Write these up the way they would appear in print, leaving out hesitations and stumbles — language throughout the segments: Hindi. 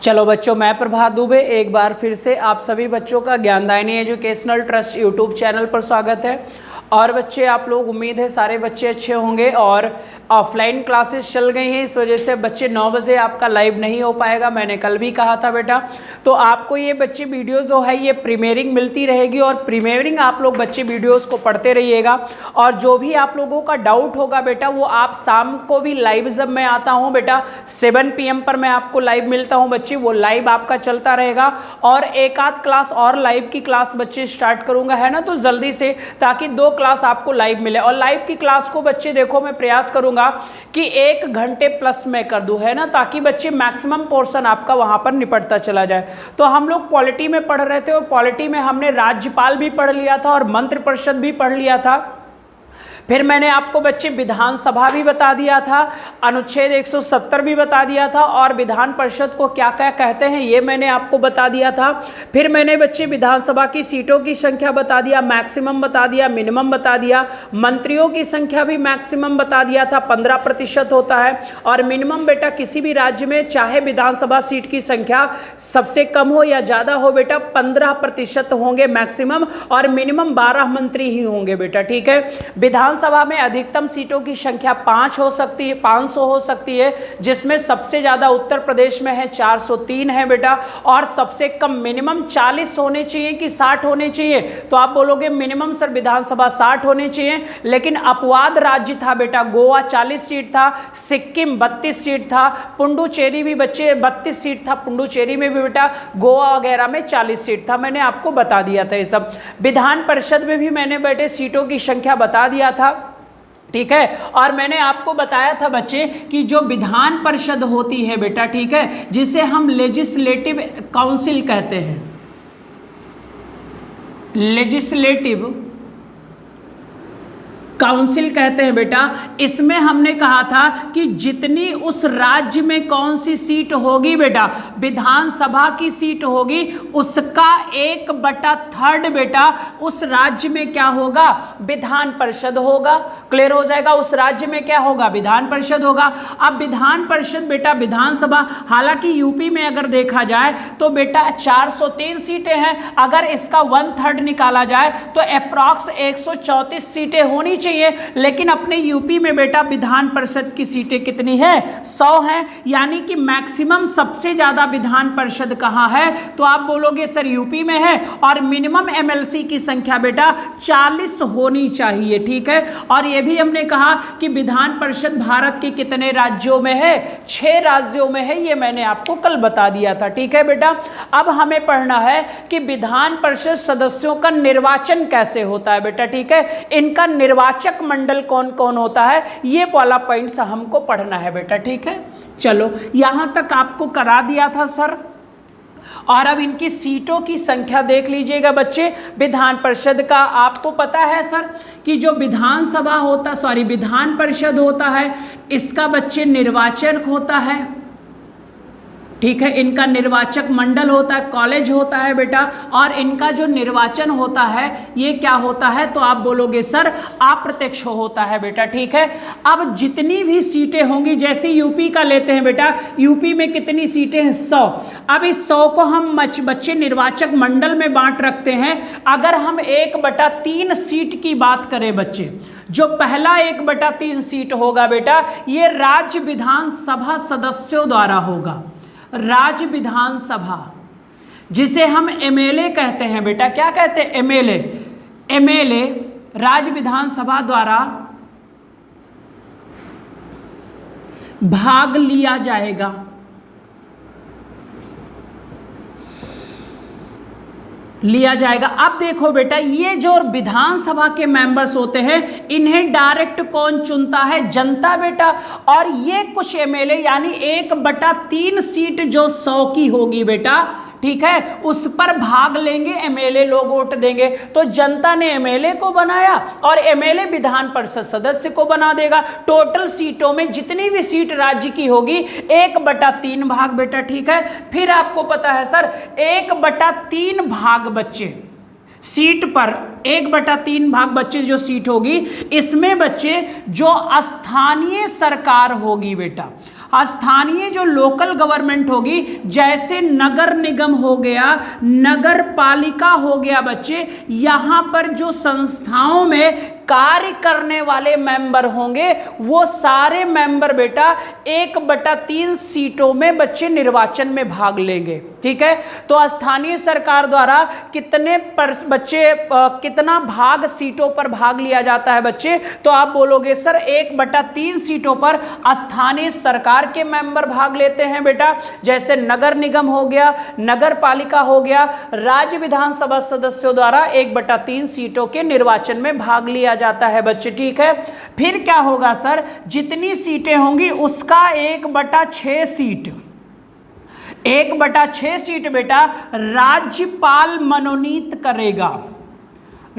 चलो बच्चों, मैं प्रभात दुबे एक बार फिर से आप सभी बच्चों का ज्ञानदायिनी एजुकेशनल ट्रस्ट यूट्यूब चैनल पर स्वागत है। और बच्चे, आप लोग, उम्मीद है सारे बच्चे अच्छे होंगे। और ऑफलाइन क्लासेस चल गई हैं, इस वजह से बच्चे 9 बजे आपका लाइव नहीं हो पाएगा। मैंने कल भी कहा था बेटा। तो आपको ये बच्चे वीडियो जो है ये प्रीमियरिंग मिलती रहेगी, और प्रीमियरिंग आप लोग बच्चे वीडियोस को पढ़ते रहिएगा। और जो भी आप लोगों का डाउट होगा बेटा, वो आप शाम को भी लाइव जब मैं आता हूँ बेटा 7 PM पर मैं आपको लाइव मिलता हूँ बच्चे, वो लाइव आपका चलता रहेगा। और एक आध क्लास और लाइव की क्लास बच्चे स्टार्ट करूँगा, है ना, तो जल्दी से, ताकि 2 क्लास आपको लाइव मिले। और लाइव की क्लास को बच्चे देखो, मैं प्रयास करूंगा कि 1 घंटे प्लस में कर दूं, है ना, ताकि बच्चे मैक्सिमम पोर्शन आपका वहां पर निपटता चला जाए। तो हम लोग पॉलिटी में पढ़ रहे थे, और पॉलिटी में हमने राज्यपाल भी पढ़ लिया था और मंत्रिपरिषद भी पढ़ लिया था। फिर मैंने आपको बच्चे विधानसभा भी बता दिया था, अनुच्छेद 170 भी बता दिया था, और विधान परिषद को क्या क्या कहते हैं ये मैंने आपको बता दिया था। फिर मैंने बच्चे विधानसभा की सीटों की संख्या बता दिया, मैक्सिमम बता दिया, मिनिमम बता दिया। मंत्रियों की संख्या भी मैक्सिमम बता दिया था, 15% होता है। और मिनिमम बेटा किसी भी राज्य में, चाहे विधानसभा सीट की संख्या सबसे कम हो या ज़्यादा हो बेटा, 15% होंगे मैक्सिमम, और मिनिमम 12 मंत्री ही होंगे बेटा, ठीक है। विधानसभा में अधिकतम सीटों की संख्या 5 हो सकती है, 500 हो सकती है, जिसमें सबसे ज़्यादा उत्तर प्रदेश में है, 403 है बेटा। और सबसे कम मिनिमम 40 होने चाहिए कि 60 होने चाहिए, तो आप बोलोगे मिनिमम सर विधानसभा 60 होने चाहिए, लेकिन अपवाद राज्य था बेटा, गोवा 40 सीट था, सिक्किम 32 सीट था, पुडुचेरी भी बच्चे 32 सीट था, पुडुचेरी में भी बेटा, गोवा वगैरह में 40 सीट था। मैंने आपको बता दिया था ये सब। विधान परिषद में भी मैंने बेटे सीटों की संख्या बता दिया था, ठीक है। और मैंने आपको बताया था बच्चे कि जो विधान परिषद होती है बेटा, ठीक है, जिसे हम लेजिस्लेटिव काउंसिल कहते हैं, लेजिस्लेटिव काउंसिल कहते हैं बेटा, इसमें हमने कहा था कि जितनी उस राज्य में कौन सी सीट होगी बेटा, विधानसभा की सीट होगी, उसका 1/3 बेटा उस राज्य में क्या होगा, विधान परिषद होगा। क्लियर हो जाएगा, उस राज्य में क्या होगा, विधान परिषद होगा। अब विधान परिषद बेटा, विधानसभा, हालांकि यूपी में अगर देखा जाए तो बेटा 403 सीटें हैं, अगर इसका 1/3 निकाला जाए तो अप्रॉक्स 134 सीटें होनी चाहिए। लेकिन अपने यूपी में बेटा विधान परिषद की सीटें कितनी है, 100 हैं, यानी कि मैक्सिमम सबसे ज्यादा विधान परिषद कहां है, तो आप बोलोगे सर यूपी में है। और मिनिमम एमएलसी की संख्या बेटा 40 होनी चाहिए, ठीक है। और यह भी हमने कहा कि विधान परिषद भारत के कितने राज्यों में है, 6 राज्यों में है, ये मैंने आपको कल बता दिया था, ठीक है बेटा। अब हमें पढ़ना है कि विधान परिषद सदस्यों का निर्वाचन कैसे होता है बेटा, ठीक है। इनका निर्वाचक मंडल कौन कौन होता है, ये वाला पॉइंट्स हमको पढ़ना है बेटा, ठीक है। चलो, यहां तक आपको करा दिया था सर। और अब इनकी सीटों की संख्या देख लीजिएगा बच्चे। विधान परिषद का आपको पता है सर कि जो विधानसभा होता, सॉरी विधान परिषद होता है, इसका बच्चे निर्वाचक होता है, ठीक है। इनका निर्वाचक मंडल होता है, कॉलेज होता है बेटा। और इनका जो निर्वाचन होता है ये क्या होता है, तो आप बोलोगे सर अप्रत्यक्ष होता है बेटा, ठीक है। अब जितनी भी सीटें होंगी, जैसे यूपी का लेते हैं बेटा, यूपी में कितनी सीटें हैं, 100। अब इस 100 को हम बच्चे निर्वाचक मंडल में बांट रखते हैं। अगर हम 1/3 सीट की बात करें बच्चे, जो पहला 1/3 सीट होगा बेटा, ये राज्य विधानसभा सदस्यों द्वारा होगा। राज्य विधानसभा, जिसे हम एमएलए कहते हैं बेटा, क्या कहते हैं, एमएलए। एमएलए राज्य विधानसभा द्वारा भाग लिया जाएगा। अब देखो बेटा, ये जो विधानसभा के मेंबर्स होते हैं, इन्हें डायरेक्ट कौन चुनता है, जनता बेटा। और ये कुछ एमएलए, यानी 1/3 सीट जो 100 की होगी बेटा, ठीक है, उस पर भाग लेंगे, एमएलए लोग वोट देंगे। तो जनता ने एमएलए को बनाया और एमएलए विधान परिषद सदस्य को बना देगा। टोटल सीटों में जितनी भी सीट राज्य की होगी 1/3 भाग बेटा, ठीक है। फिर आपको पता है सर 1/3 भाग बच्चे सीट पर 1/3 भाग बच्चे जो सीट होगी, इसमें बच्चे जो स्थानीय सरकार होगी बेटा, स्थानीय जो लोकल गवर्नमेंट होगी, जैसे नगर निगम हो गया, नगर पालिका हो गया बच्चे, यहां पर जो संस्थाओं में कार्य करने वाले मेंबर होंगे वो सारे मेंबर बेटा 1/3 सीटों में बच्चे निर्वाचन में भाग लेंगे। ठीक है, तो स्थानीय सरकार द्वारा कितना भाग सीटों पर भाग लिया जाता है बच्चे, तो आप बोलोगे सर 1/3 सीटों पर स्थानीय सरकार के मेंबर भाग लेते हैं बेटा, जैसे नगर निगम हो गया, नगर पालिका हो गया, राज्य विधानसभा सदस्यों द्वारा 1/3 सीटों के निर्वाचन में भाग लिया जाता है बच्चे। ठीक है, फिर क्या होगा सर, जितनी सीटें होंगी उसका 1/6 सीट, 1/6 सीट बेटा राज्यपाल मनोनीत करेगा।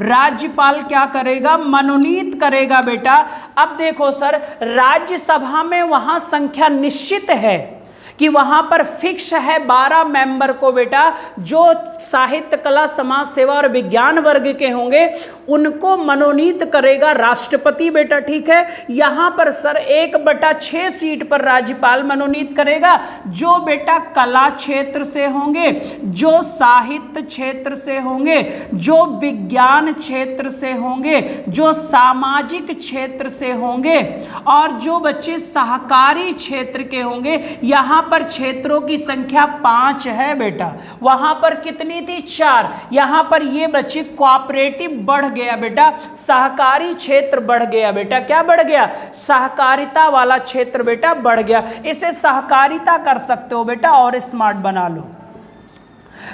राज्यपाल क्या करेगा, मनोनीत करेगा बेटा। अब देखो सर, राज्यसभा में वहां संख्या निश्चित है कि वहां पर फिक्स है 12 मेंबर को बेटा, जो साहित्य कला समाज सेवा और विज्ञान वर्ग के होंगे उनको मनोनीत करेगा राष्ट्रपति बेटा। ठीक है, यहां पर सर 1/6 सीट पर राज्यपाल मनोनीत करेगा, जो बेटा कला क्षेत्र से होंगे, जो साहित्य क्षेत्र से होंगे, जो विज्ञान क्षेत्र से होंगे, जो सामाजिक क्षेत्र से होंगे और जो बच्चे सहकारी क्षेत्र के होंगे। यहां पर क्षेत्रों की संख्या 5 है बेटा, वहां पर कितनी थी, 4, यहां पर ये बच्चे कोऑपरेटिव बढ़ गया बेटा, सहकारी क्षेत्र बढ़ गया बेटा। क्या बढ़ गया, सहकारिता वाला क्षेत्र बेटा बढ़ गया। इसे सहकारिता कर सकते हो बेटा और स्मार्ट बना लो,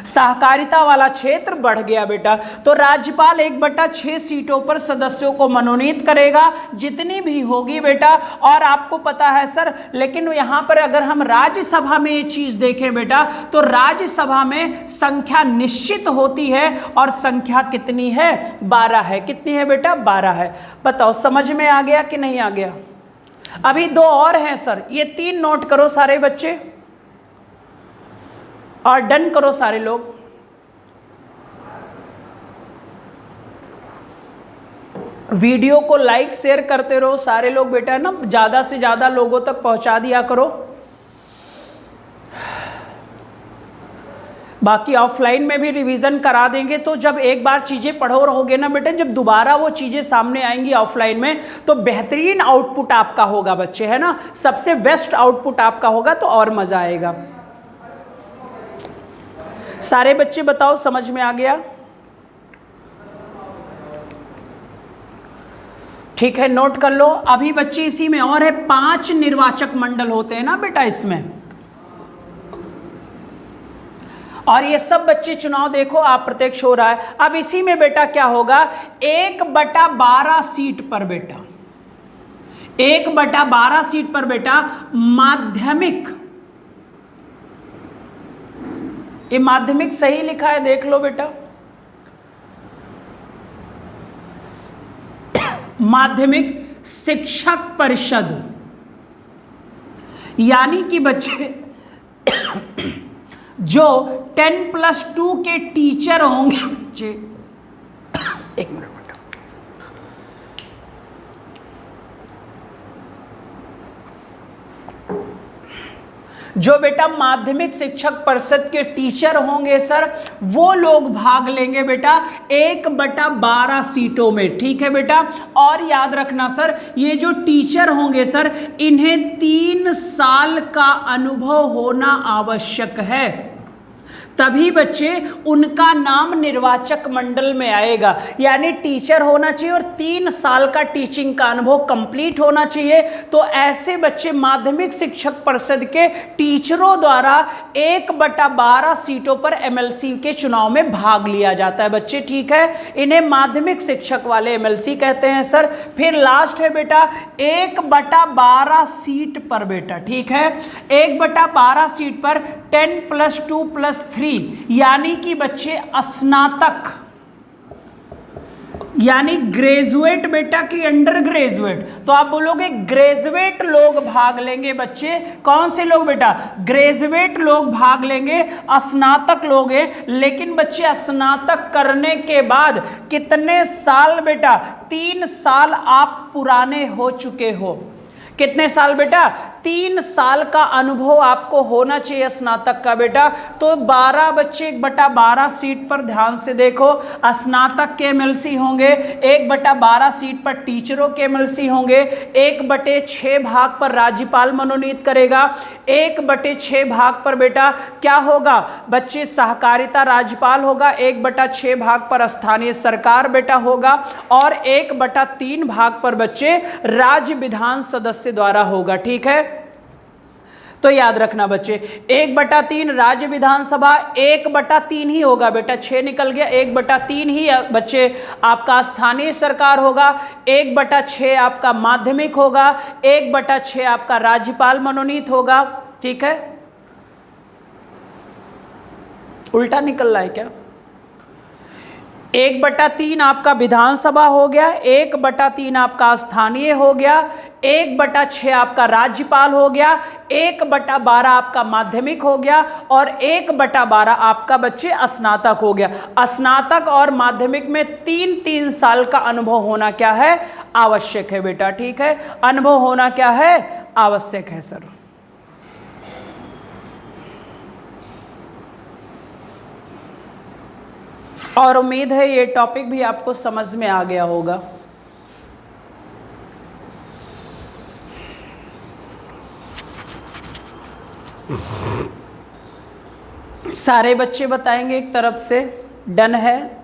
सहकारिता वाला क्षेत्र बढ़ गया बेटा। तो राज्यपाल 1/6 सीटों पर सदस्यों को मनोनीत करेगा, जितनी भी होगी बेटा। और आपको पता है सर, लेकिन यहां पर अगर हम राज्यसभा में ये चीज देखें बेटा, तो राज्यसभा में संख्या निश्चित होती है और संख्या कितनी है, 12 है। कितनी है बेटा, 12 है। बताओ समझ में आ गया कि नहीं आ गया। अभी 2 और हैं सर, ये 3 नोट करो सारे बच्चे और डन करो सारे लोग। वीडियो को लाइक शेयर करते रहो सारे लोग बेटा, ना ज्यादा से ज्यादा लोगों तक पहुंचा दिया करो। बाकी ऑफलाइन में भी रिवीजन करा देंगे, तो जब एक बार चीजें पढ़ो रहोगे ना बेटा, जब दोबारा वो चीजें सामने आएंगी ऑफलाइन में, तो बेहतरीन आउटपुट आपका होगा बच्चे, है ना, सबसे बेस्ट आउटपुट आपका होगा, तो और मजा आएगा। सारे बच्चे बताओ समझ में आ गया। ठीक है, नोट कर लो। अभी बच्चे इसी में और है, 5 निर्वाचक मंडल होते हैं ना बेटा इसमें, और ये सब बच्चे चुनाव देखो आप प्रत्यक्ष हो रहा है। अब इसी में बेटा क्या होगा, 1/12 सीट पर बेटा, 1/12 सीट पर बेटा माध्यमिक, ये माध्यमिक सही लिखा है देख लो बेटा, माध्यमिक शिक्षक परिषद, यानी कि बच्चे जो 10+2 के टीचर होंगे बच्चे, एक मिनट बेटा, जो बेटा माध्यमिक शिक्षक परिषद के टीचर होंगे सर, वो लोग भाग लेंगे बेटा 1/12 सीटों में। ठीक है बेटा, और याद रखना सर, ये जो टीचर होंगे सर, इन्हें 3 साल का अनुभव होना आवश्यक है, तभी बच्चे उनका नाम निर्वाचक मंडल में आएगा। यानी टीचर होना चाहिए और 3 साल का टीचिंग का अनुभव कंप्लीट होना चाहिए। तो ऐसे बच्चे माध्यमिक शिक्षक परिषद के टीचरों द्वारा 1/12 सीटों पर एमएलसी के चुनाव में भाग लिया जाता है बच्चे। ठीक है, इन्हें माध्यमिक शिक्षक वाले एमएलसी कहते हैं सर। फिर लास्ट है बेटा 1/12 सीट पर बेटा, ठीक है, 1/12 सीट पर 10+2+3 यानी कि बच्चे स्नातक, यानी ग्रेजुएट बेटा की अंडर ग्रेजुएट, तो आप बोलोगे ग्रेजुएट लोग भाग लेंगे बच्चे। कौन से लोग बेटा? ग्रेजुएट लोग भाग लेंगे, स्नातक लोग हैं। लेकिन बच्चे स्नातक करने के बाद कितने साल बेटा? 3 साल आप पुराने हो चुके हो। कितने साल बेटा? 3 साल का अनुभव आपको होना चाहिए स्नातक का बेटा। तो 12 बच्चे 1/12 सीट पर ध्यान से देखो, स्नातक के एमएलसी होंगे। 1/12 सीट पर टीचरों के एमएलसी होंगे। 1/6 भाग पर राज्यपाल मनोनीत करेगा। 1/6 भाग पर बेटा क्या होगा बच्चे? सहकारिता राज्यपाल होगा। 1/6 भाग पर स्थानीय सरकार बेटा होगा। और 1/3 भाग पर बच्चे राज्य विधान सदस्य द्वारा होगा। ठीक है, तो याद रखना बच्चे 1/3 राज्य विधानसभा, 1/3 ही होगा बेटा, 6 निकल गया। 1/3 ही बच्चे आपका स्थानीय सरकार होगा। 1/6 आपका माध्यमिक होगा। 1/6 आपका राज्यपाल मनोनीत होगा। ठीक है, उल्टा निकल रहा है क्या? 1/3 आपका विधानसभा हो गया, 1/3 आपका स्थानीय हो गया, 1/6 आपका राज्यपाल हो गया, 1/12 आपका माध्यमिक हो गया और 1/12 आपका बच्चे स्नातक हो गया। स्नातक और माध्यमिक में 3-3 साल का अनुभव होना क्या है? आवश्यक है बेटा। ठीक है, अनुभव होना क्या है? आवश्यक है सर। और उम्मीद है ये टॉपिक भी आपको समझ में आ गया होगा। सारे बच्चे बताएंगे एक तरफ से डन है।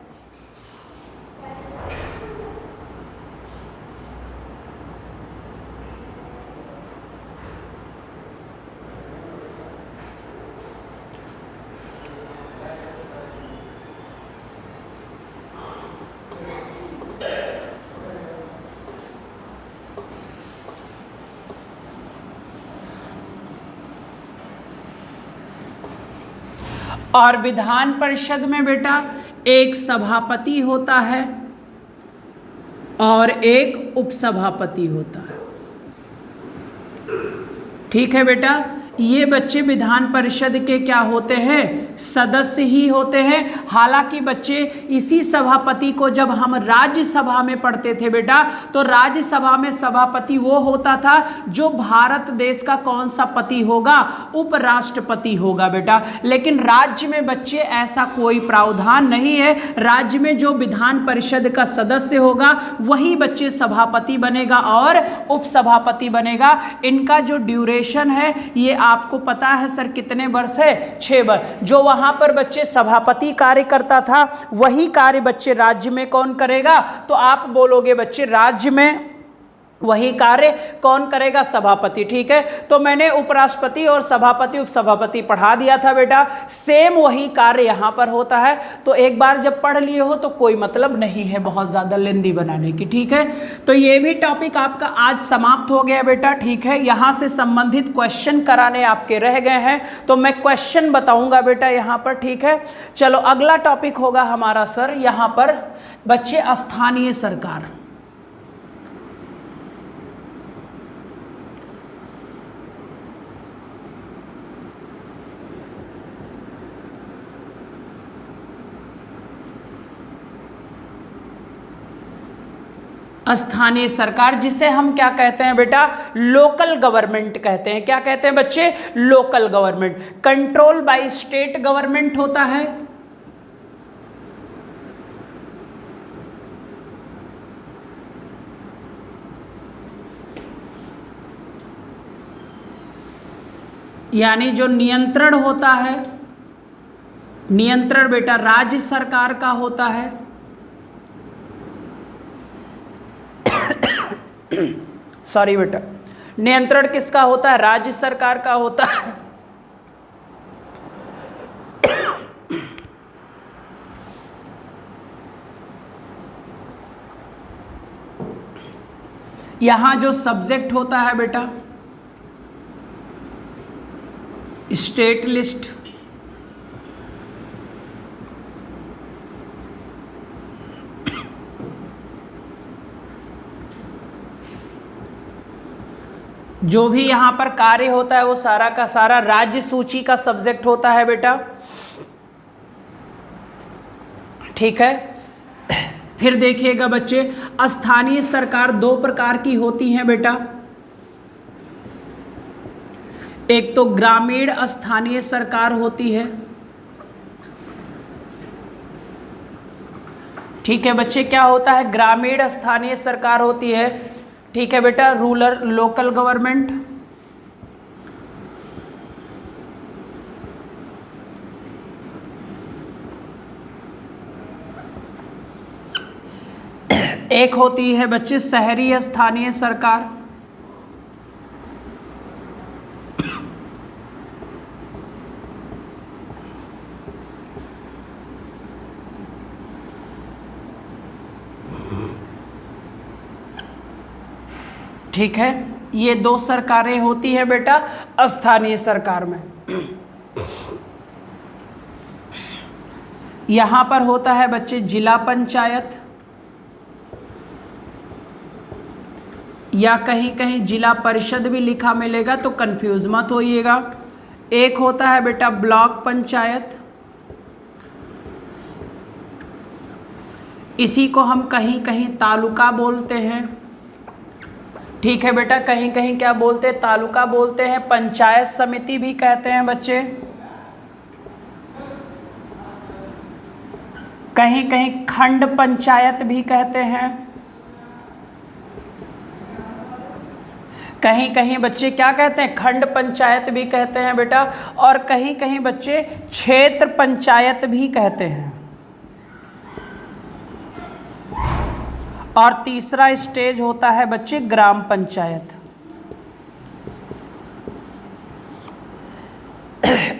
और विधान परिषद में बेटा एक सभापति होता है और एक उपसभापति होता है। ठीक है बेटा, ये बच्चे विधान परिषद के क्या होते हैं? सदस्य ही होते हैं। हालांकि बच्चे इसी सभापति को जब हम राज्यसभा में पढ़ते थे बेटा, तो राज्यसभा में सभापति वो होता था जो भारत देश का कौन सा पति होगा? उपराष्ट्रपति होगा बेटा। लेकिन राज्य में बच्चे ऐसा कोई प्रावधान नहीं है। राज्य में जो विधान परिषद का सदस्य होगा वही बच्चे सभापति बनेगा और उपसभापति बनेगा। इनका जो ड्यूरेशन है ये आपको पता है सर कितने वर्ष है? 6 वर्ष। जो वहां पर बच्चे सभापति कार्य करता था वही कार्य बच्चे राज्य में कौन करेगा? तो आप बोलोगे बच्चे राज्य में वही कार्य कौन करेगा? सभापति। ठीक है, तो मैंने उपराष्ट्रपति और सभापति उपसभापति पढ़ा दिया था बेटा। सेम वही कार्य यहाँ पर होता है। तो एक बार जब पढ़ लिए हो तो कोई मतलब नहीं है बहुत ज़्यादा लेंदी बनाने की। ठीक है, तो ये भी टॉपिक आपका आज समाप्त हो गया बेटा। ठीक है, यहाँ से संबंधित क्वेश्चन कराने आपके रह गए हैं तो मैं क्वेश्चन बताऊँगा बेटा यहाँ पर। ठीक है, चलो अगला टॉपिक होगा हमारा सर यहाँ पर बच्चे स्थानीय सरकार। स्थानीय सरकार जिसे हम क्या कहते हैं बेटा? लोकल गवर्नमेंट कहते हैं। क्या कहते हैं बच्चे? Local government. Control by state government होता है। यानी जो नियंत्रण होता है, नियंत्रण बेटा राज्य सरकार का होता है। सॉरी बेटा, नियंत्रण किसका होता है? राज्य सरकार का होता है। यहां जो सब्जेक्ट होता है बेटा स्टेट लिस्ट, जो भी यहाँ पर कार्य होता है वो सारा का सारा राज्य सूची का सब्जेक्ट होता है बेटा, ठीक है। फिर देखिएगा बच्चे, स्थानीय सरकार दो प्रकार की होती हैं बेटा, एक तो ग्रामीण स्थानीय सरकार होती है, ठीक है बच्चे, क्या होता है, ग्रामीण स्थानीय सरकार होती है, ठीक है बेटा, रूरल लोकल गवर्नमेंट। एक होती है बच्चे शहरी स्थानीय सरकार, ठीक है। ये दो सरकारें होती हैं बेटा स्थानीय सरकार में। यहां पर होता है बच्चे जिला पंचायत, या कहीं कहीं जिला परिषद भी लिखा मिलेगा तो कंफ्यूज मत होइएगा। एक होता है बेटा ब्लॉक पंचायत, इसी को हम कहीं कहीं तालुका बोलते हैं, ठीक है बेटा, कहीं कहीं क्या बोलते हैं, तालुका बोलते हैं, पंचायत समिति भी कहते हैं बच्चे, कहीं कहीं खंड पंचायत भी कहते हैं, कहीं कहीं बच्चे क्या कहते हैं, खंड पंचायत भी कहते हैं बेटा, और कहीं कहीं बच्चे क्षेत्र पंचायत भी कहते हैं। और तीसरा स्टेज होता है बच्चे ग्राम पंचायत।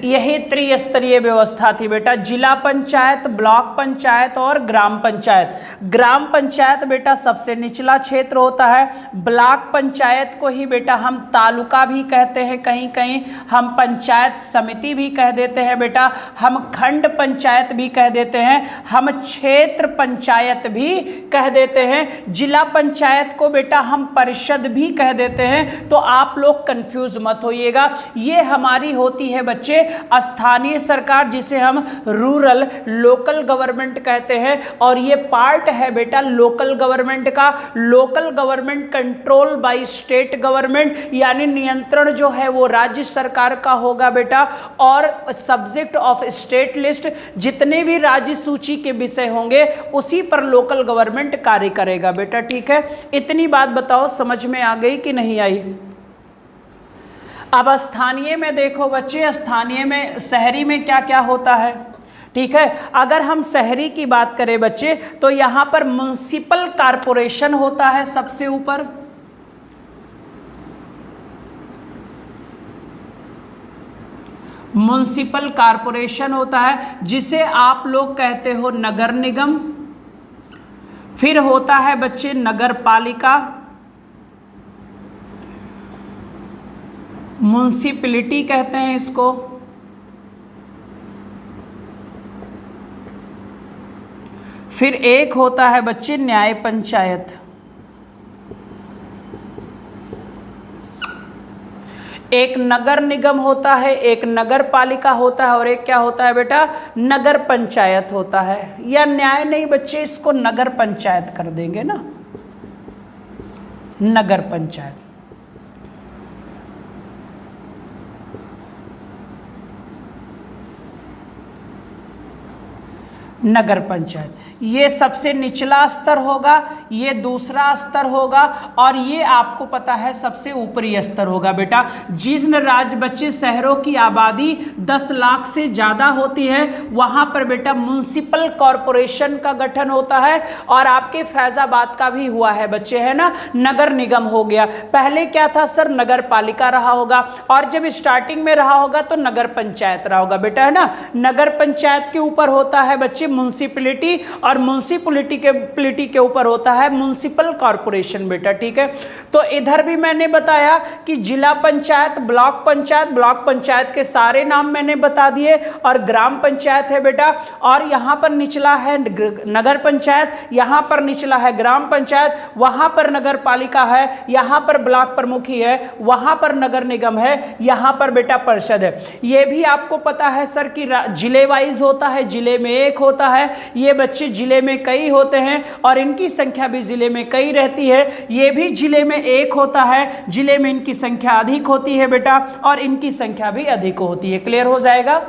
यही त्रिस्तरीय व्यवस्था थी बेटा, जिला पंचायत, ब्लॉक पंचायत और ग्राम पंचायत। ग्राम पंचायत बेटा सबसे निचला क्षेत्र होता है, ब्लॉक पंचायत को ही बेटा हम तालुका भी कहते हैं, कहीं कहीं हम पंचायत समिति भी कह देते हैं बेटा, हम खंड पंचायत भी कह देते हैं, हम क्षेत्र पंचायत भी कह देते हैं, जिला पंचायत को बेटा हम परिषद भी कह देते हैं। तो आप लोग कंफ्यूज मत होइएगा, ये हमारी होती है बच्चे स्थानीय सरकार, जिसे हम रूरल लोकल गवर्नमेंट कहते हैं, और ये पार्ट है बेटा लोकल गवर्नमेंट का। Local government control by state government, यानी नियंत्रण जो है वो राज्य सरकार का होगा बेटा, और सब्जेक्ट ऑफ स्टेट लिस्ट, जितने भी राज्य सूची के विषय होंगे उसी पर लोकल गवर्नमेंट कार्य करेगा बेटा, ठीक है। इतनी बात बताओ समझ में आ गई कि नहीं आई। अब स्थानीय में देखो बच्चे, स्थानीय में शहरी में क्या क्या होता है, ठीक है। अगर हम शहरी की बात करें बच्चे तो यहां पर म्युनिसिपल कॉरपोरेशन होता है सबसे ऊपर, म्युनिसिपल कॉरपोरेशन होता है जिसे आप लोग कहते हो नगर निगम। फिर होता है बच्चे नगर पालिका, म्युनिसिपैलिटी कहते हैं इसको। फिर एक होता है बच्चे न्याय पंचायत। एक नगर निगम होता है, एक नगर पालिका होता है, और एक क्या होता है बेटा, नगर पंचायत होता है। या न्याय नहीं बच्चे, इसको नगर पंचायत कर देंगे ना, नगर पंचायत। नगर पंचायत ये सबसे निचला स्तर होगा, ये दूसरा स्तर होगा, और ये आपको पता है सबसे ऊपरी स्तर होगा बेटा। जिन राज्य बच्चे शहरों की आबादी 10 लाख से ज़्यादा होती है वहाँ पर बेटा म्युनिसिपल कॉरपोरेशन का गठन होता है। और आपके फैज़ाबाद का भी हुआ है बच्चे, है ना, नगर निगम हो गया। पहले क्या था सर, नगर पालिका रहा होगा, और जब स्टार्टिंग में रहा होगा तो नगर पंचायत रहा होगा बेटा, है ना। नगर पंचायत के ऊपर होता है बच्चे म्युनिसिपैलिटी, और म्युनिसिपैलिटी के ऊपर होता है म्युनिसिपल कॉरपोरेशन बेटा, ठीक है। तो इधर भी मैंने बताया कि जिला पंचायत, ब्लॉक पंचायत के सारे नाम मैंने बता दिए, और ग्राम पंचायत है बेटा, और यहाँ पर निचला है नगर पंचायत, यहाँ पर निचला है ग्राम पंचायत, वहाँ पर नगर पालिका है, यहाँ पर ब्लॉक प्रमुखी है, वहाँ पर नगर निगम है, यहाँ पर बेटा परिषद है। ये भी आपको पता है सर कि जिले वाइज होता है, जिले में एक होता है, ये बच्चे जिले में कई होते हैं और इनकी संख्या भी जिले में कई रहती है। ये भी जिले में एक होता है, जिले में इनकी संख्या अधिक होती है बेटा, और इनकी संख्या भी अधिक होती है। क्लियर हो जाएगा,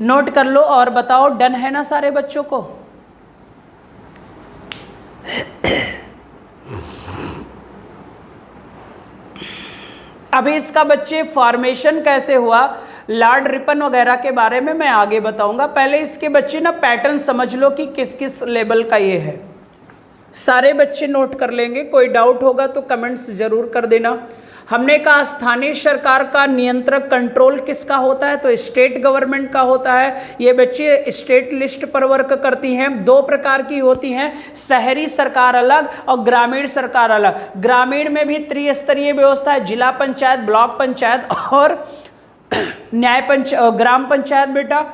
नोट कर लो और बताओ डन है ना सारे बच्चों को। अभी इसका बच्चे फॉर्मेशन कैसे हुआ, लॉर्ड रिपन वगैरह के बारे में मैं आगे बताऊंगा। पहले इसके बच्चे ना पैटर्न समझ लो कि किस किस लेवल का ये है। सारे बच्चे नोट कर लेंगे, कोई डाउट होगा तो कमेंट्स जरूर कर देना। हमने कहा स्थानीय सरकार का नियंत्रक कंट्रोल किसका होता है, तो स्टेट गवर्नमेंट का होता है। ये बच्चे स्टेट लिस्ट पर वर्क करती हैं, दो प्रकार की होती हैं, शहरी सरकार अलग और ग्रामीण सरकार अलग। ग्रामीण में भी त्रिस्तरीय व्यवस्था है, जिला पंचायत, ब्लॉक पंचायत और ग्राम पंचायत बेटा,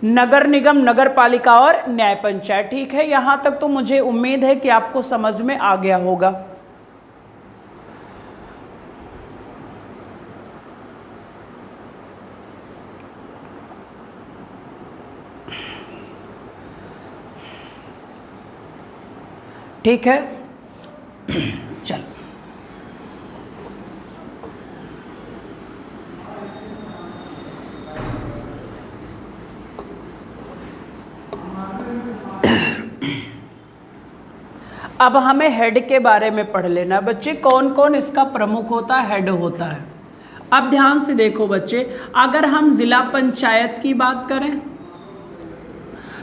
नगर निगम, नगर पालिका और न्याय पंचायत, ठीक है। यहां तक तो मुझे उम्मीद है कि आपको समझ में आ गया होगा। ठीक है, चल अब हमें हेड के बारे में पढ़ लेना बच्चे, कौन कौन इसका प्रमुख होता है, हेड होता है। अब ध्यान से देखो बच्चे, अगर हम जिला पंचायत की बात करें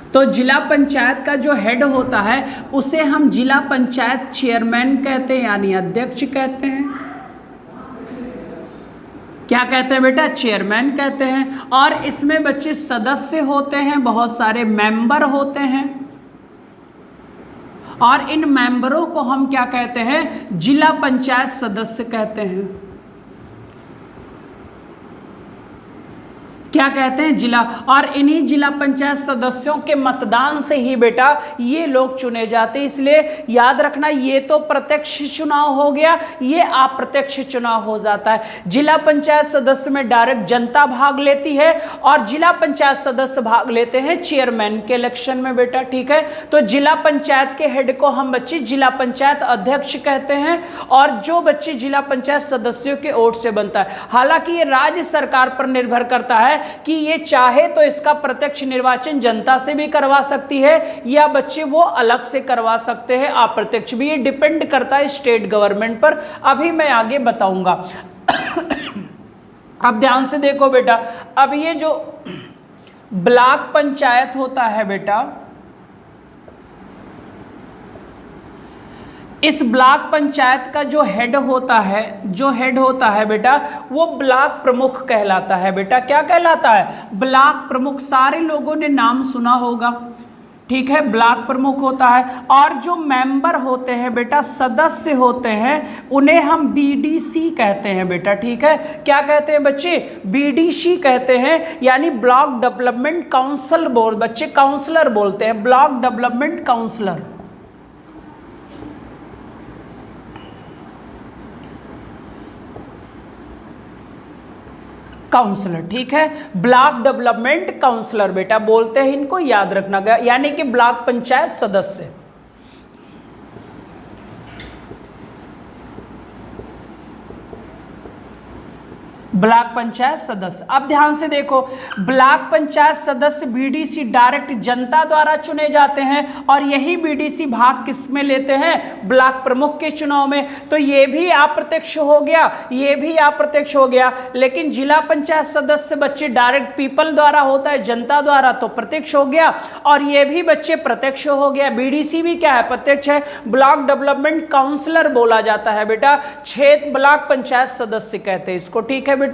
तो जिला पंचायत का जो हेड होता है उसे हम जिला पंचायत चेयरमैन कहते हैं, यानी अध्यक्ष कहते हैं। क्या कहते हैं बेटा, चेयरमैन कहते हैं। और इसमें बच्चे सदस्य होते हैं, बहुत सारे मेंबर होते हैं, और इन मेंबरों को हम क्या कहते हैं, जिला पंचायत सदस्य कहते हैं। क्या कहते हैं, जिला। और इन्हीं जिला पंचायत सदस्यों के मतदान से ही बेटा ये लोग चुने जाते हैं। इसलिए याद रखना, ये तो प्रत्यक्ष चुनाव हो गया, ये अप्रत्यक्ष चुनाव हो जाता है। जिला पंचायत सदस्य में डायरेक्ट जनता भाग लेती है, और जिला पंचायत सदस्य भाग लेते हैं चेयरमैन के इलेक्शन में बेटा, ठीक है। तो जिला पंचायत के हेड को हम बच्चे जिला पंचायत अध्यक्ष कहते हैं, और जो बच्चे जिला पंचायत सदस्यों के वोट से बनता है। हालांकि ये राज्य सरकार पर निर्भर करता है कि ये चाहे तो इसका प्रत्यक्ष निर्वाचन जनता से भी करवा सकती है, या बच्चे वो अलग से करवा सकते हैं अप्रत्यक्ष भी। ये डिपेंड करता है स्टेट गवर्नमेंट पर, अभी मैं आगे बताऊंगा। अब ध्यान से देखो बेटा, अब ये जो ब्लॉक पंचायत होता है बेटा, इस ब्लॉक पंचायत का जो हेड होता है बेटा, वो ब्लॉक प्रमुख कहलाता है बेटा। क्या कहलाता है, ब्लॉक प्रमुख। सारे लोगों ने नाम सुना होगा, ठीक है, ब्लॉक प्रमुख होता है। और जो मेंबर होते हैं बेटा, सदस्य होते हैं, उन्हें हम बीडीसी कहते हैं बेटा, ठीक है। क्या कहते हैं बच्चे, बीडीसी कहते हैं, यानी ब्लॉक डेवलपमेंट काउंसिल बच्चे काउंसलर बोलते हैं, ब्लॉक डेवलपमेंट काउंसलर, काउंसलर, ठीक है। ब्लॉक डेवलपमेंट काउंसलर बेटा बोलते हैं इनको, याद रखना गया, यानी कि ब्लॉक पंचायत सदस्य। ब्लॉक पंचायत सदस्य। अब ध्यान से देखो, ब्लॉक पंचायत सदस्य बीडीसी डायरेक्ट जनता द्वारा चुने जाते हैं, और यही बीडीसी भाग किस में लेते हैं, ब्लॉक प्रमुख के चुनाव में। तो ये भी अप्रत्यक्ष हो गया, ये भी अप्रत्यक्ष हो गया। लेकिन जिला पंचायत सदस्य बच्चे डायरेक्ट पीपल द्वारा होता है, जनता द्वारा, तो प्रत्यक्ष हो गया। और ये भी बच्चे प्रत्यक्ष हो गया। बीडीसी भी क्या है, प्रत्यक्ष है। ब्लॉक डेवलपमेंट काउंसलर बोला जाता है बेटा, क्षेत्र ब्लॉक पंचायत सदस्य कहते हैं इसको, ठीक है बेटा।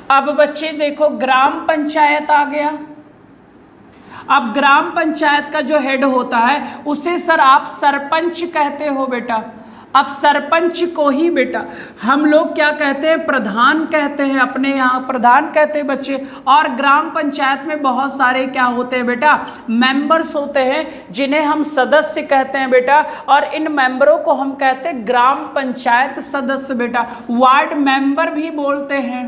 अब बच्चे देखो ग्राम पंचायत आ गया। अब ग्राम पंचायत का जो हेड होता है उसे सर आप सरपंच कहते हो बेटा। अब सरपंच को ही बेटा हम लोग क्या कहते हैं, प्रधान कहते हैं, अपने यहाँ प्रधान कहते हैं बच्चे। और ग्राम पंचायत में बहुत सारे क्या होते हैं बेटा, मेंबर्स होते हैं जिन्हें हम सदस्य कहते हैं बेटा। और इन मेंबरों को हम कहते हैं ग्राम पंचायत सदस्य बेटा। वार्ड मेंबर भी बोलते हैं,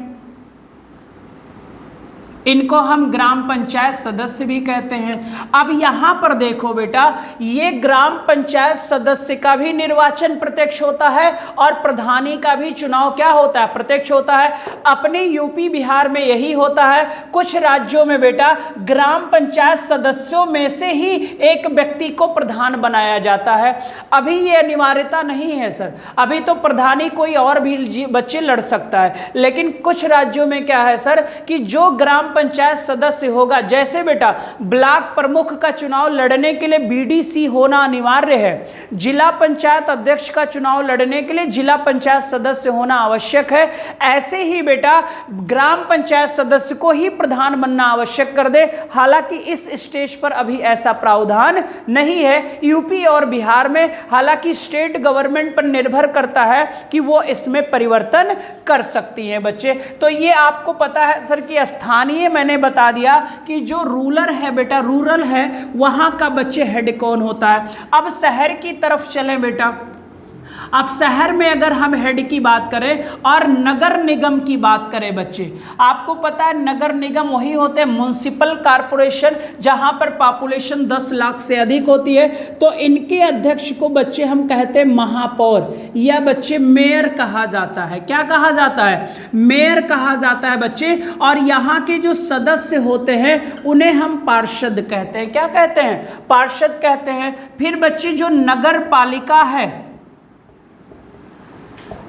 इनको हम ग्राम पंचायत सदस्य भी कहते हैं। अब यहाँ पर देखो बेटा, ये ग्राम पंचायत सदस्य का भी निर्वाचन प्रत्यक्ष होता है और प्रधानी का भी चुनाव क्या होता है, प्रत्यक्ष होता है। अपने यूपी बिहार में यही होता है। कुछ राज्यों में बेटा ग्राम पंचायत सदस्यों में से ही एक व्यक्ति को प्रधान बनाया जाता है। अभी ये अनिवार्यता नहीं है सर, अभी तो प्रधानी कोई और भी बच्चे लड़ सकता है। लेकिन कुछ राज्यों में क्या है सर कि जो ग्राम पंचायत सदस्य होगा, जैसे बेटा ब्लॉक प्रमुख का चुनाव लड़ने के लिए बीडीसी होना अनिवार्य है, जिला पंचायत अध्यक्ष का चुनाव लड़ने के लिए जिला पंचायत सदस्य होना आवश्यक है, ऐसे ही बेटा ग्राम पंचायत सदस्य को ही प्रधान बनना आवश्यक कर दे। हालांकि इस स्टेज पर अभी ऐसा प्रावधान नहीं है यूपी और बिहार में, हालांकि स्टेट गवर्नमेंट पर निर्भर करता है कि वो इसमें परिवर्तन कर सकती है बच्चे। तो ये आपको पता है सर कि स्थानीय मैंने बता दिया कि जो रूरल है बेटा, रूरल है वहां का बच्चे हेड कौन होता है। अब शहर की तरफ चलें बेटा। अब शहर में अगर हम हेड की बात करें और नगर निगम की बात करें बच्चे, आपको पता है नगर निगम वही होते हैं म्युनिसिपल कॉरपोरेशन जहां पर पॉपुलेशन 10 लाख से अधिक होती है। तो इनके अध्यक्ष को बच्चे हम कहते हैं महापौर या बच्चे मेयर कहा जाता है। क्या कहा जाता है, मेयर कहा जाता है बच्चे। और यहाँ के जो सदस्य होते हैं उन्हें हम पार्षद कहते हैं। क्या कहते हैं, पार्षद कहते हैं। फिर बच्चे जो नगर पालिका है,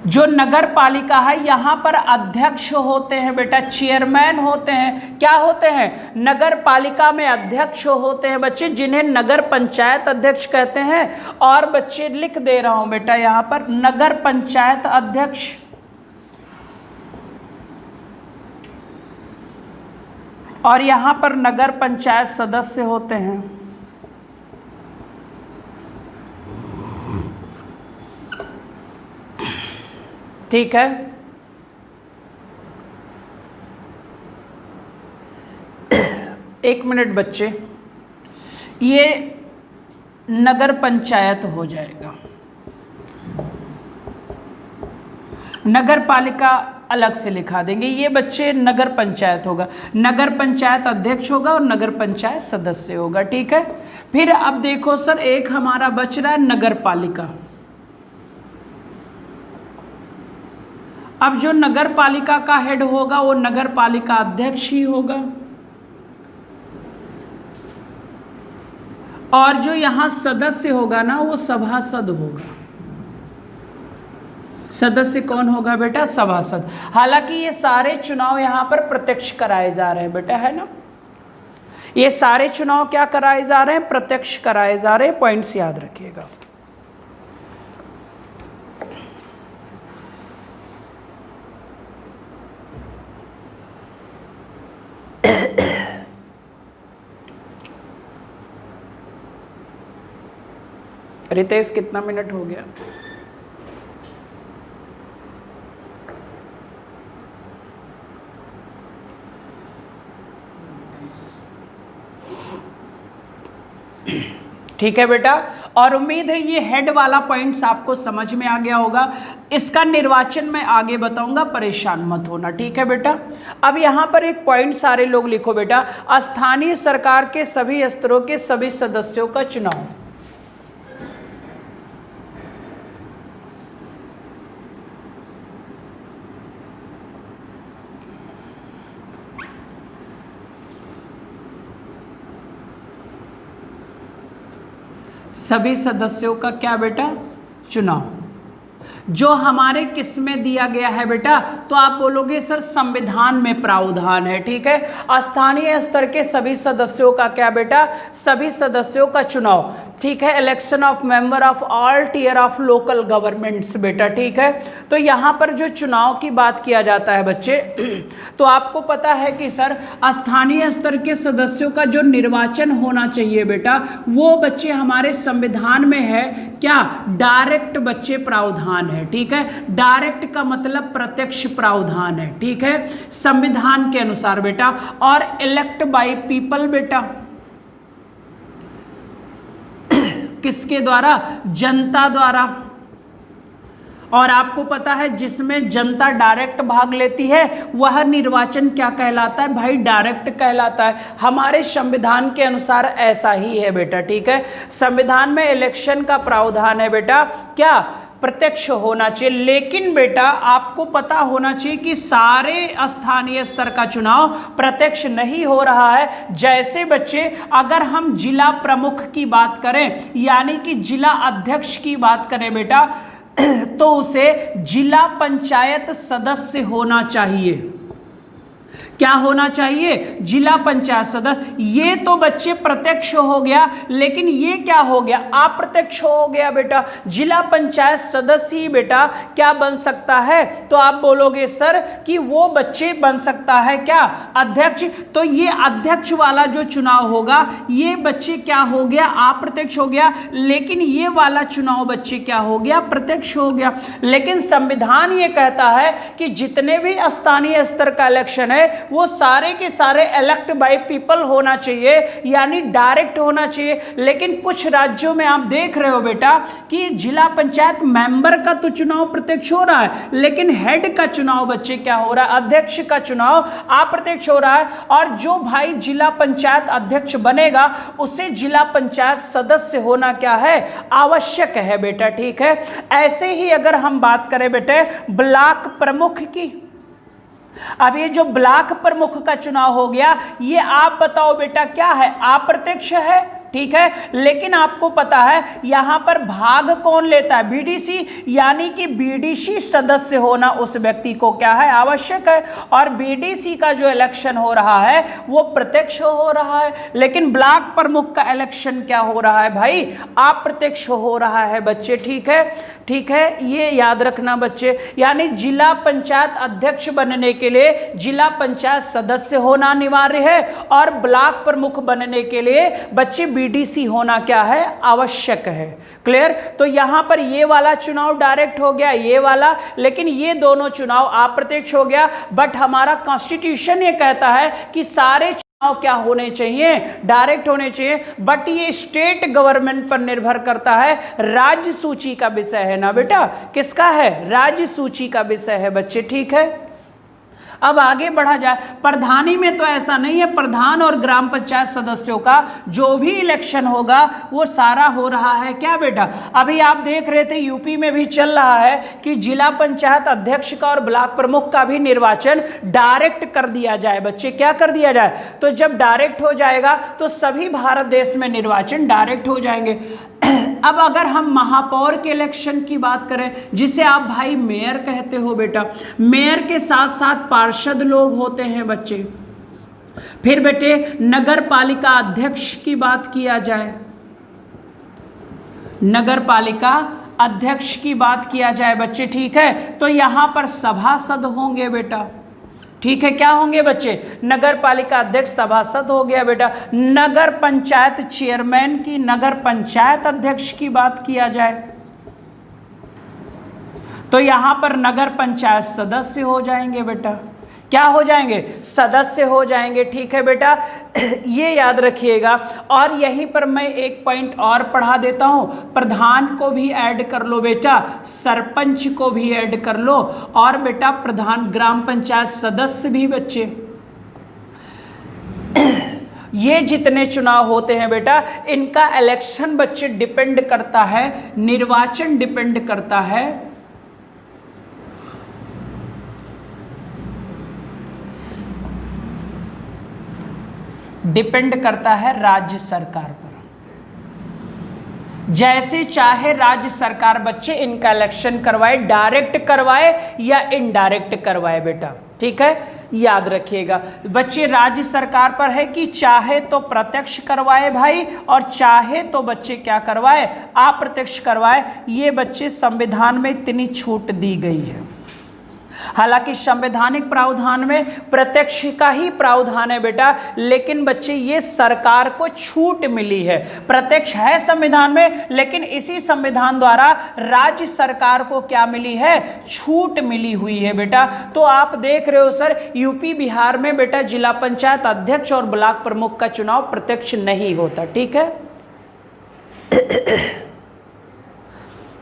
जो नगर पालिका है यहाँ पर अध्यक्ष होते हैं बेटा, चेयरमैन होते हैं। क्या होते हैं, नगर पालिका में अध्यक्ष होते हैं बच्चे, जिन्हें नगर पंचायत अध्यक्ष कहते हैं। और बच्चे लिख दे रहा हूं बेटा यहाँ पर नगर पंचायत अध्यक्ष, और यहाँ पर नगर पंचायत सदस्य होते हैं। ठीक है, एक मिनट बच्चे, ये नगर पंचायत हो जाएगा, नगर पालिका अलग से लिखा देंगे। ये बच्चे नगर पंचायत होगा, नगर पंचायत अध्यक्ष होगा और नगर पंचायत सदस्य होगा। ठीक है, फिर अब देखो सर एक हमारा बच रहा है नगर पालिका। अब जो नगर पालिका का हेड होगा वो नगर पालिका अध्यक्ष ही होगा। और जो यहां सदस्य होगा ना वो सभासद होगा। सदस्य कौन होगा बेटा, सभासद। हालांकि ये सारे चुनाव यहां पर प्रत्यक्ष कराए जा रहे हैं बेटा, है ना। ये सारे चुनाव क्या कराए जा रहे हैं, प्रत्यक्ष कराए जा रहे हैं। पॉइंट्स याद रखिएगा। रितेश कितना मिनट हो गया? ठीक है बेटा, और उम्मीद है ये हेड वाला पॉइंट्स आपको समझ में आ गया होगा। इसका निर्वाचन मैं आगे बताऊंगा, परेशान मत होना। ठीक है बेटा, अब यहाँ पर एक पॉइंट सारे लोग लिखो बेटा, स्थानीय सरकार के सभी स्तरों के सभी सदस्यों का चुनाव। सभी सदस्यों का क्या बेटा, चुनाव। जो हमारे किस में दिया गया है बेटा, तो आप बोलोगे सर संविधान में प्रावधान है। ठीक है, स्थानीय स्तर के सभी सदस्यों का क्या बेटा, सभी सदस्यों का चुनाव। ठीक है, election of member of all tier of local governments बेटा। ठीक है, तो यहाँ पर जो चुनाव की बात किया जाता है बच्चे, तो आपको पता है कि सर स्थानीय स्तर के सदस्यों का जो निर्वाचन होना चाहिए बेटा, वो बच्चे हमारे संविधान में है क्या, डायरेक्ट बच्चे प्रावधान है। ठीक है, डायरेक्ट का मतलब प्रत्यक्ष प्रावधान है। ठीक है, संविधान के अनुसार बेटा, और इलेक्ट बाय पीपल बेटा, किसके द्वारा, जनता द्वारा। और आपको पता है जिसमें जनता डायरेक्ट भाग लेती है वह निर्वाचन क्या कहलाता है भाई, डायरेक्ट कहलाता है। हमारे संविधान के अनुसार ऐसा ही है बेटा। ठीक है, संविधान में इलेक्शन का प्रावधान है बेटा, क्या, प्रत्यक्ष होना चाहिए। लेकिन बेटा आपको पता होना चाहिए कि सारे स्थानीय स्तर का चुनाव प्रत्यक्ष नहीं हो रहा है। जैसे बच्चे अगर हम जिला प्रमुख की बात करें, यानी कि जिला अध्यक्ष की बात करें बेटा, तो उसे जिला पंचायत सदस्य होना चाहिए। क्या होना चाहिए, जिला पंचायत सदस्य। ये तो बच्चे प्रत्यक्ष हो गया, लेकिन ये क्या हो गया, अप्रत्यक्ष हो गया बेटा। जिला पंचायत सदस्य ही बेटा क्या बन सकता है, तो आप बोलोगे सर कि वो बच्चे बन सकता है क्या, अध्यक्ष। तो ये अध्यक्ष वाला जो चुनाव होगा, ये बच्चे क्या हो गया, अप्रत्यक्ष हो गया। लेकिन ये वाला चुनाव बच्चे क्या हो गया, प्रत्यक्ष हो गया। लेकिन संविधान ये कहता है कि जितने भी स्थानीय स्तर का इलेक्शन है वो सारे के सारे इलेक्ट बाय पीपल होना चाहिए, यानी डायरेक्ट होना चाहिए। लेकिन कुछ राज्यों में आप देख रहे हो बेटा कि जिला पंचायत मेंबर का तो चुनाव प्रत्यक्ष हो रहा है, लेकिन हेड का चुनाव बच्चे क्या हो रहा है, अध्यक्ष का चुनाव अप्रत्यक्ष हो रहा है। और जो भाई जिला पंचायत अध्यक्ष बनेगा उसे जिला पंचायत सदस्य होना क्या है, आवश्यक है बेटा। ठीक है, ऐसे ही अगर हम बात करें बेटे ब्लॉक प्रमुख की, अब ये जो ब्लॉक प्रमुख का चुनाव हो गया, ये आप बताओ बेटा क्या है, अप्रत्यक्ष है। ठीक है, लेकिन आपको पता है यहां पर भाग कौन लेता है, बीडीसी, यानी कि बीडीसी सदस्य होना उस व्यक्ति को क्या है, आवश्यक है। और बीडीसी का जो इलेक्शन हो रहा है वो प्रत्यक्ष हो रहा है, लेकिन ब्लॉक प्रमुख का इलेक्शन क्या हो रहा है भाई, अप्रत्यक्ष हो रहा है बच्चे। ठीक है, ठीक है, ये याद रखना बच्चे। यानी जिला पंचायत अध्यक्ष बनने के लिए जिला पंचायत सदस्य होना अनिवार्य है, और ब्लॉक प्रमुख बनने के लिए बच्चे बीडीसी होना क्या है, आवश्यक है। क्लियर। तो यहां पर ये वाला चुनाव डायरेक्ट हो गया, ये वाला, लेकिन ये दोनों चुनाव अप्रत्यक्ष हो गया। बट हमारा कॉन्स्टिट्यूशन ये कहता है कि सारे चुनाव क्या होने चाहिए, डायरेक्ट होने चाहिए। बट ये स्टेट गवर्नमेंट पर निर्भर करता है, राज्य सूची का विषय है ना बेटा, किसका है, राज्य सूची का विषय है बच्चे। ठीक है, अब आगे बढ़ा जाए। प्रधानी में तो ऐसा नहीं है, प्रधान और ग्राम पंचायत सदस्यों का जो भी इलेक्शन होगा वो सारा हो रहा है क्या बेटा, अभी आप देख रहे थे यूपी में भी चल रहा है कि जिला पंचायत अध्यक्ष का और ब्लॉक प्रमुख का भी निर्वाचन डायरेक्ट कर दिया जाए बच्चे। क्या कर दिया जाए, तो जब डायरेक्ट हो जाएगा तो सभी भारत देश में निर्वाचन डायरेक्ट हो जाएंगे। अब अगर हम महापौर के इलेक्शन की बात करें, जिसे आप भाई मेयर कहते हो बेटा, मेयर के साथ साथ पार्षद लोग होते हैं बच्चे। फिर बेटे नगर पालिका अध्यक्ष की बात किया जाए, नगर पालिका अध्यक्ष की बात किया जाए बच्चे। ठीक है, तो यहां पर सभासद होंगे बेटा। ठीक है, क्या होंगे बच्चे, नगर पालिका अध्यक्ष सभासद हो गया बेटा। नगर पंचायत चेयरमैन की, नगर पंचायत अध्यक्ष की बात किया जाए तो यहां पर नगर पंचायत सदस्य हो जाएंगे बेटा। क्या हो जाएंगे, सदस्य हो जाएंगे। ठीक है बेटा, ये याद रखिएगा। और यहीं पर मैं एक पॉइंट और पढ़ा देता हूं, प्रधान को भी ऐड कर लो बेटा, सरपंच को भी ऐड कर लो, और बेटा प्रधान ग्राम पंचायत सदस्य भी बच्चे। ये जितने चुनाव होते हैं बेटा, इनका इलेक्शन बच्चे डिपेंड करता है, निर्वाचन डिपेंड करता है राज्य सरकार पर। जैसे चाहे राज्य सरकार बच्चे इनका इलेक्शन करवाए, डायरेक्ट करवाए या इनडायरेक्ट करवाए बेटा, ठीक है, याद रखिएगा बच्चे। राज्य सरकार पर है कि चाहे तो प्रत्यक्ष करवाए भाई, और चाहे तो बच्चे क्या करवाए, अप्रत्यक्ष करवाए। ये बच्चे संविधान में इतनी छूट दी गई है। हालांकि संवैधानिक प्रावधान में प्रत्यक्ष का ही प्रावधान है बेटा, लेकिन बच्चे ये सरकार को छूट मिली है। प्रत्यक्ष है संविधान में, लेकिन इसी संविधान द्वारा राज्य सरकार को क्या मिली है, छूट मिली हुई है बेटा। तो आप देख रहे हो सर, यूपी बिहार में बेटा जिला पंचायत अध्यक्ष और ब्लॉक प्रमुख का चुनाव प्रत्यक्ष नहीं होता, ठीक है।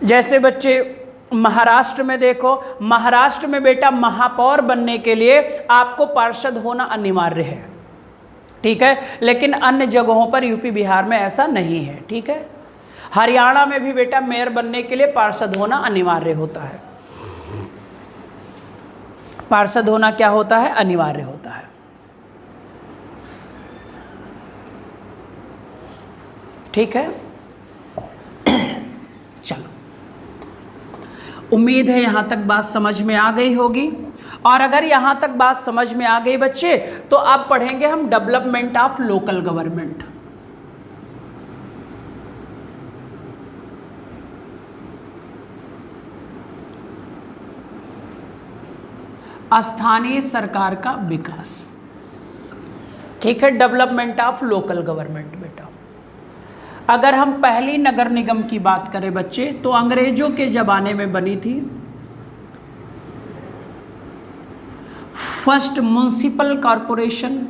जैसे बच्चे महाराष्ट्र में देखो, महाराष्ट्र में बेटा महापौर बनने के लिए आपको पार्षद होना अनिवार्य है, ठीक है, लेकिन अन्य जगहों पर यूपी बिहार में ऐसा नहीं है, ठीक है। हरियाणा में भी बेटा मेयर बनने के लिए पार्षद होना अनिवार्य होता है। पार्षद होना क्या होता है, अनिवार्य होता है, ठीक है। चलो, उम्मीद है यहाँ तक बात समझ में आ गई होगी। और अगर यहाँ तक बात समझ में आ गई बच्चे, तो अब पढ़ेंगे हम डेवलपमेंट ऑफ लोकल गवर्नमेंट। स्थानीय सरकार का विकास, ठीक है, डेवलपमेंट ऑफ लोकल गवर्नमेंट बेटा। अगर हम पहली नगर निगम की बात करें बच्चे, तो अंग्रेजों के ज़माने में बनी थी। First municipal corporation,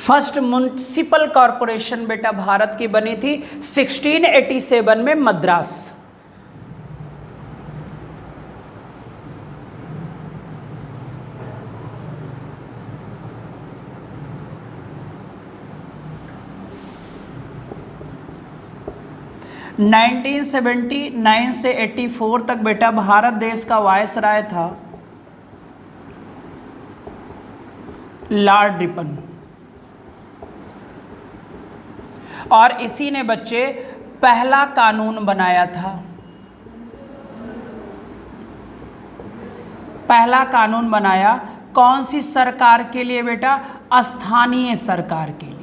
first municipal corporation बेटा भारत की बनी थी 1687 में मद्रास। नाइनटीन 79 से 84 तक बेटा भारत देश का वायसराय था लॉर्ड रिपन, और इसी ने बच्चे पहला कानून बनाया था। पहला कानून बनाया कौन सी सरकार के लिए बेटा, स्थानीय सरकार के लिए।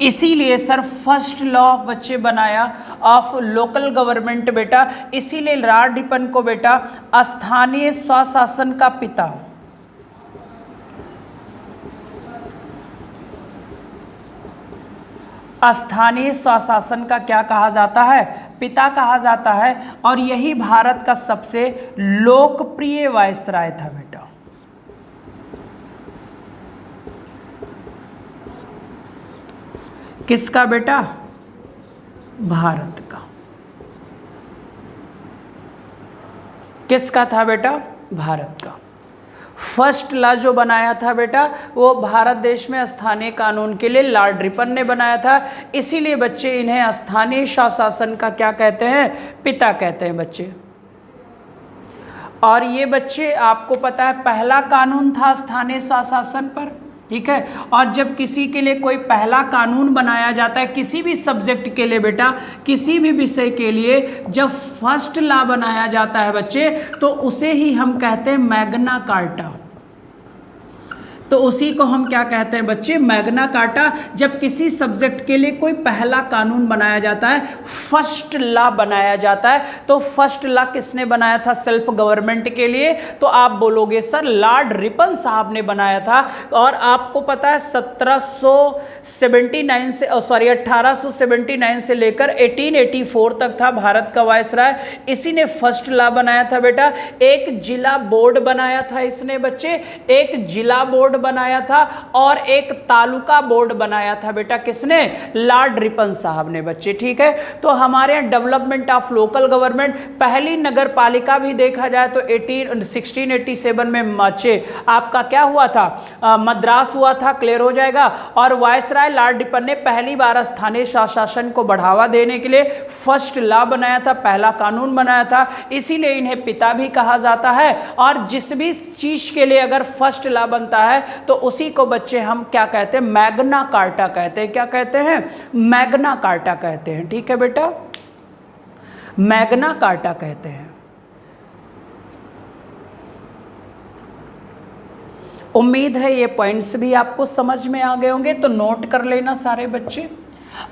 इसीलिए सर फर्स्ट लॉ बच्चे बनाया ऑफ लोकल गवर्नमेंट बेटा, इसीलिए लॉर्ड रिपन को बेटा स्थानीय स्वशासन का पिता, स्थानीय स्वशासन का क्या कहा जाता है, पिता कहा जाता है। और यही भारत का सबसे लोकप्रिय वायसराय था बेटा। किसका बेटा, भारत का। किसका था बेटा, भारत का। फर्स्ट लॉ जो बनाया था बेटा, वो भारत देश में स्थानीय कानून के लिए लॉर्ड रिपन ने बनाया था। इसीलिए बच्चे इन्हें स्थानीय स्वशासन का क्या कहते हैं, पिता कहते हैं बच्चे। और ये बच्चे आपको पता है पहला कानून था स्थानीय स्वशासन पर, ठीक है। और जब किसी के लिए कोई पहला कानून बनाया जाता है, किसी भी सब्जेक्ट के लिए बेटा, किसी भी विषय के लिए जब फर्स्ट लॉ बनाया जाता है बच्चे, तो उसे ही हम कहते हैं मैग्ना कार्टा। तो उसी को हम क्या कहते हैं बच्चे, मैग्ना कार्टा। जब किसी सब्जेक्ट के लिए कोई पहला कानून बनाया जाता है, फर्स्ट लॉ बनाया जाता है, तो फर्स्ट लॉ किसने बनाया था सेल्फ गवर्नमेंट के लिए, तो आप बोलोगे सर लॉर्ड रिपन साहब ने बनाया था। और आपको पता है 1879 से लेकर 1884 तक था भारत का वायसराय। इसी ने फर्स्ट लॉ बनाया था बेटा। एक जिला बोर्ड बनाया था इसने बच्चे, एक जिला बोर्ड बनाया था और एक तालुका बोर्ड बनाया था बेटा, किसने? लॉर्ड रिपन साहब ने बच्चे, ठीक है। तो हमारे यहाँ डेवलपमेंट ऑफ लोकल गवर्नमेंट, पहली नगर पालिका भी देखा जाए तो 1687 में बच्चे आपका क्या हुआ था? मद्रास हुआ था, क्लियर हो जाएगा। और वायसराय लॉर्ड रिपन ने पहली बार स्थानीय शासन को बढ़ावा देने के लिए फर्स्ट लॉ बनाया था, पहला कानून बनाया था, इसीलिए इन्हें पिता भी कहा जाता है। और जिस भी चीज के लिए अगर फर्स्ट लॉ बनता है तो उसी को बच्चे हम क्या कहते हैं? मैग्ना कार्टा कहते हैं। क्या कहते हैं? मैग्ना कार्टा कहते हैं, ठीक है बेटा, मैग्ना कार्टा कहते हैं। उम्मीद है ये पॉइंट्स भी आपको समझ में आ गए होंगे, तो नोट कर लेना सारे बच्चे।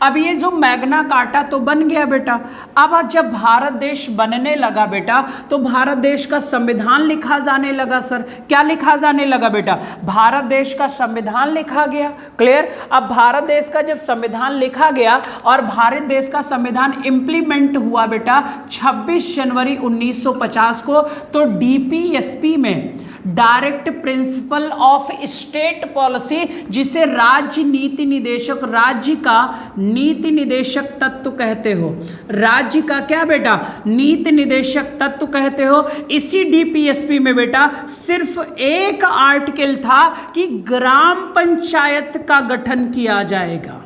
अब ये जो मैग्ना कार्टा तो बन गया बेटा, अब जब भारत देश बनने लगा बेटा तो भारत देश का संविधान लिखा जाने लगा। सर क्या लिखा जाने लगा बेटा? भारत देश का संविधान लिखा गया, क्लियर। अब भारत देश का जब संविधान लिखा गया और भारत देश का संविधान इंप्लीमेंट हुआ बेटा 26 जनवरी 1950 को, तो डीपीएसपी में direct principle of state policy, जिसे राज्य नीति निदेशक, राज्य का नीति निदेशक तत्व कहते हो, राज्य का क्या बेटा? नीति निदेशक तत्व कहते हो। इसी डीपीएसपी में बेटा सिर्फ एक आर्टिकल था कि ग्राम पंचायत का गठन किया जाएगा।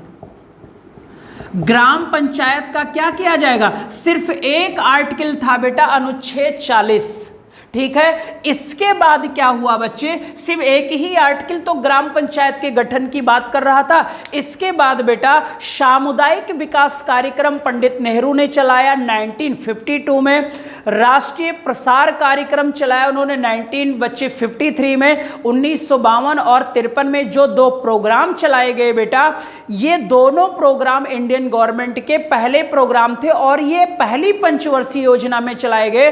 ग्राम पंचायत का क्या किया जाएगा? सिर्फ एक आर्टिकल था बेटा, अनुच्छेद 40, ठीक है। इसके बाद क्या हुआ बच्चे? सिर्फ एक ही आर्टिकल तो ग्राम पंचायत के गठन की बात कर रहा था। इसके बाद बेटा सामुदायिक विकास कार्यक्रम पंडित नेहरू ने चलाया 1952 में, राष्ट्रीय प्रसार कार्यक्रम चलाया उन्होंने 1953 में, 1952 और 53 में जो 2 प्रोग्राम चलाए गए बेटा, ये दोनों प्रोग्राम इंडियन गवर्नमेंट के पहले प्रोग्राम थे और ये पहली पंचवर्षीय योजना में चलाए गए,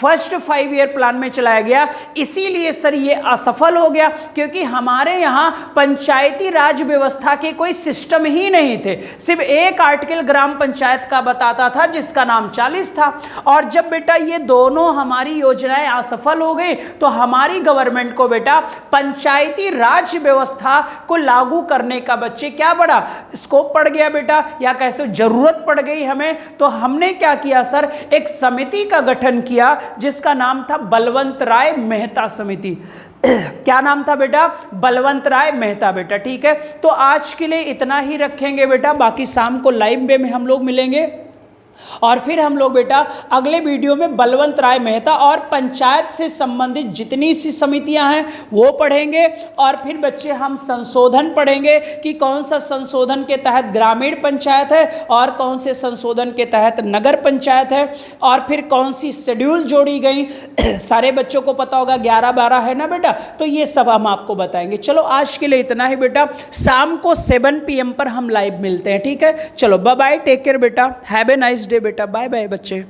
फर्स्ट 5 ईयर प्लान में चलाया गया। इसीलिए सर ये असफल हो गया, क्योंकि हमारे यहां पंचायती राज व्यवस्था के कोई सिस्टम ही नहीं थे। सिर्फ एक आर्टिकल ग्राम पंचायत का बताता था जिसका नाम 40 था। और जब बेटा ये दोनों हमारी योजनाएं असफल हो गई तो हमारी गवर्नमेंट को बेटा पंचायती राज व्यवस्था को लागू करने का बच्चे क्या बड़ा स्कोप पड़ गया बेटा, या कैसे जरूरत पड़ गई हमें। तो हमने क्या किया सर? एक समिति का गठन किया जिसका नाम था बलवंत राय मेहता समिति। क्या नाम था बेटा? बलवंत राय मेहता बेटा, ठीक है। तो आज के लिए इतना ही रखेंगे बेटा, बाकी शाम को लाइव में हम लोग मिलेंगे और फिर हम लोग बेटा अगले वीडियो में बलवंत राय मेहता और पंचायत से संबंधित जितनी सी समितियां हैं वो पढ़ेंगे। और फिर बच्चे हम संशोधन पढ़ेंगे कि कौन सा संशोधन के तहत ग्रामीण पंचायत है और कौन से संशोधन के तहत नगर पंचायत है, और फिर कौन सी शेड्यूल जोड़ी गई। सारे बच्चों को पता होगा 11-12 है ना बेटा, तो ये सब हम आपको बताएंगे। चलो आज के लिए इतना ही बेटा, शाम को 7 PM पर हम लाइव मिलते हैं, ठीक है। चलो बाय बाय, टेक केयर बेटा, हैव ए नाइस डे बेटा, बाय बाय बच्चे।